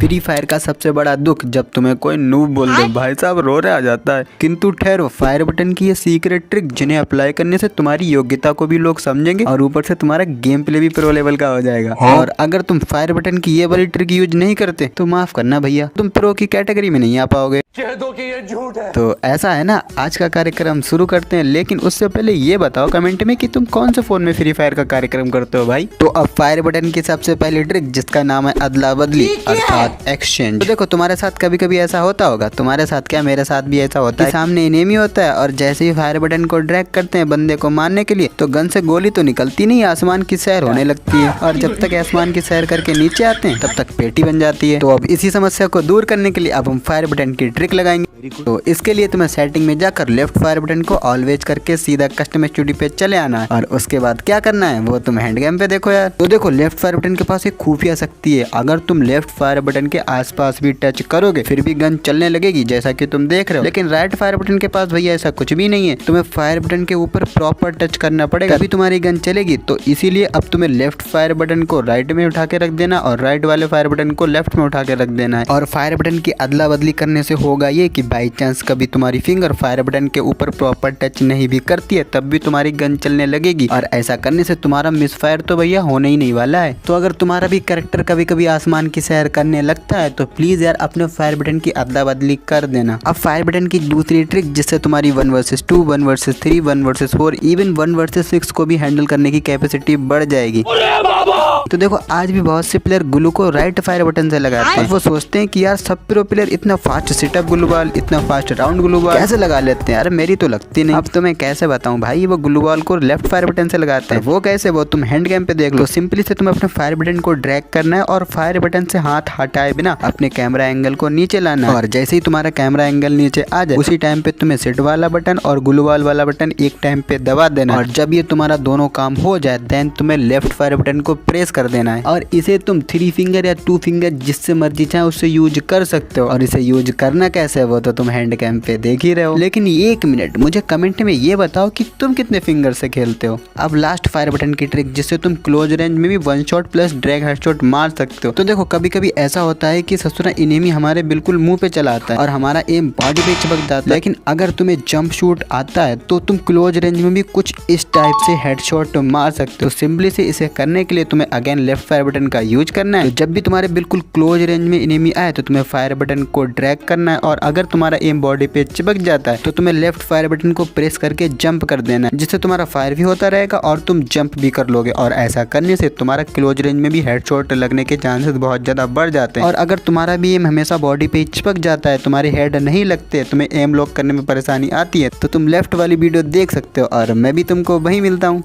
Free fire का सबसे बड़ा दुख जब तुम्हें कोई नूब बोल दे भाई साहब रोने आ जाता है। किंतु ठहरो, फायर बटन की ये सीक्रेट ट्रिक जिन्हें अप्लाई करने से तुम्हारी योग्यता को भी लोग समझेंगे और ऊपर से तुम्हारा गेम प्ले भी प्रो लेवल का हो जाएगा। और अगर तुम फायर बटन की ये वाली ट्रिक यूज नहीं करते तो माफ करना भैया, तुम प्रो की कैटेगरी में नहीं आ पाओगे। कह दो कि ये झूठ है। तो ऐसा है ना, आज का कार्यक्रम शुरू करते हैं, लेकिन उससे पहले ये बताओ कमेंट में कि तुम कौन से फोन में फ्री फायर का कार्यक्रम करते हो भाई। तो अब फायर बटन की सबसे पहली ट्रिक जिसका नाम है अदला बदली अर्थात एक्सचेंज। तो देखो तुम्हारे साथ कभी कभी ऐसा होता होगा, तुम्हारे साथ क्या मेरे साथ भी ऐसा होता है। सामने एनिमी होता है और जैसे ही फायर बटन को ड्रैग करते हैं बंदे को मारने के लिए तो गन से गोली तो निकलती नहीं, आसमान की सैर होने लगती है और जब तक आसमान की सैर करके नीचे आते हैं तब तक पेटी बन जाती है। तो अब इसी समस्या को दूर करने के लिए अब हम फायर बटन की ट्रिक लगाएंगे। तो इसके लिए तुम्हें सेटिंग में जाकर लेफ्ट फायर बटन को ऑलवेज करके सीधा कस्टम स्टूडियो पे चले आना है और उसके बाद क्या करना है वो तुम हैंड गेम पे देखो यार। तो देखो लेफ्ट फायर बटन के पास एक खुफिया शक्ति है, अगर तुम लेफ्ट फायर बटन के आसपास भी टच करोगे फिर भी गन चलने लगेगी जैसा कि तुम देख रहे हो। लेकिन राइट फायर बटन के पास भैया ऐसा कुछ भी नहीं है, तुम्हें फायर बटन के ऊपर प्रॉपर टच करना पड़ेगा तभी तुम्हारी गन चलेगी। तो इसीलिए अब तुम्हें लेफ्ट फायर बटन को राइट में उठा के रख देना और राइट वाले फायर बटन को लेफ्ट में उठा के रख देना है। और फायर बटन की अदला बदली करने से होगा ये कि बाई चांस कभी तुम्हारी फिंगर फायर बटन के ऊपर प्रॉपर टच नहीं भी करती है तब भी तुम्हारी गन चलने लगेगी और ऐसा करने से तुम्हारा मिस फायर तो भैया होने ही नहीं वाला है। तो अगर तुम्हारा भी कैरेक्टर कभी कभी आसमान की सैर करने लगता है तो प्लीज यार अपने फायर बटन की अदला बदली कर देना। अब फायर बटन की दूसरी ट्रिक जिससे तुम्हारी 1 versus 2, 1 versus 3, 1 versus 4, even 1 versus 6 को भी हैंडल करने की कैपेसिटी बढ़ जाएगी। तो देखो आज भी बहुत से प्लेयर ग्लू को राइट फायर बटन से लगाते हैं। वो सोचते हैं कि यार सब प्रो प्लेयर इतना फास्ट सिटअप ग्लू बॉल, इतना फास्ट राउंड ग्लू बॉल कैसे लगा लेते हैं यार, मेरी तो लगती नहीं। अब तो मैं कैसे बताऊं भाई, वो ग्लू बॉल को लेफ्ट फायर बटन से लगाते हैं। वो कैसे, वो तुम हैंड गेम पे देख लो। सिंपली से तुम्हें अपने फायर बटन को ड्रैग करना है और फायर बटन से हाथ हटाए बिना अपने कैमरा एंगल को नीचे लाना है और जैसे ही तुम्हारा कैमरा एंगल नीचे आ जाए उसी टाइम पे तुम्हें सिट वाला बटन और ग्लू बॉल वाला बटन एक टाइम पे दबा देना और जब ये तुम्हारा दोनों काम हो जाए देन तुम्हें लेफ्ट फायर बटन को प्रेस कर देना है और इसे तुम 3 फिंगर या 2 फिंगर जिससे मर्जी चाहे उससे यूज कर सकते हो। और इसे यूज करना कैसे है वो तो तुम हैंड कैम पे देख ही रहे हो। लेकिन एक मिनट मुझे कमेंट में ये बताओ कि तुम कितने फिंगर से खेलते हो। अब लास्ट फायर बटन की ट्रिक जिससे तुम क्लोज रेंज में भी 1 शॉट प्लस ड्रैग हेडशॉट मार सकते हो। तो देखो कभी कभी ऐसा होता है कि ससुरा एनिमी हमारे बिल्कुल मुंह पे चला आता है और हमारा एम बॉडी पे चिपक जाता है। लेकिन अगर तुम्हें जंप शूट आता है तो तुम क्लोज रेंज में भी कुछ इस टाइप से हेडशॉट मार सकते हो। सिंपली से इसे करने के लिए तुम्हें अगेन लेफ्ट फायर बटन का यूज करना है। तो जब भी तुम्हारे बिल्कुल क्लोज रेंज में एनिमी आए तो तुम्हें फायर बटन को ड्रैग करना है और अगर तुम्हारा एम बॉडी पे चिपक जाता है तो तुम्हें लेफ्ट फायर बटन को प्रेस करके जंप कर देना है जिससे तुम्हारा फायर भी होता रहेगा और तुम जंप भी कर लोगे। और ऐसा करने से तुम्हारा क्लोज रेंज में भी हेडशॉट लगने के चांसेस बहुत ज्यादा बढ़ जाते हैं। और अगर तुम्हारा भी एम हमेशा बॉडी पे चिपक जाता है, तुम्हारे हेड नहीं लगते, तुम्हें एम लॉक करने में परेशानी आती है तो तुम लेफ्ट वाली वीडियो देख सकते हो और मैं भी तुमको वहीं मिलता हूँ।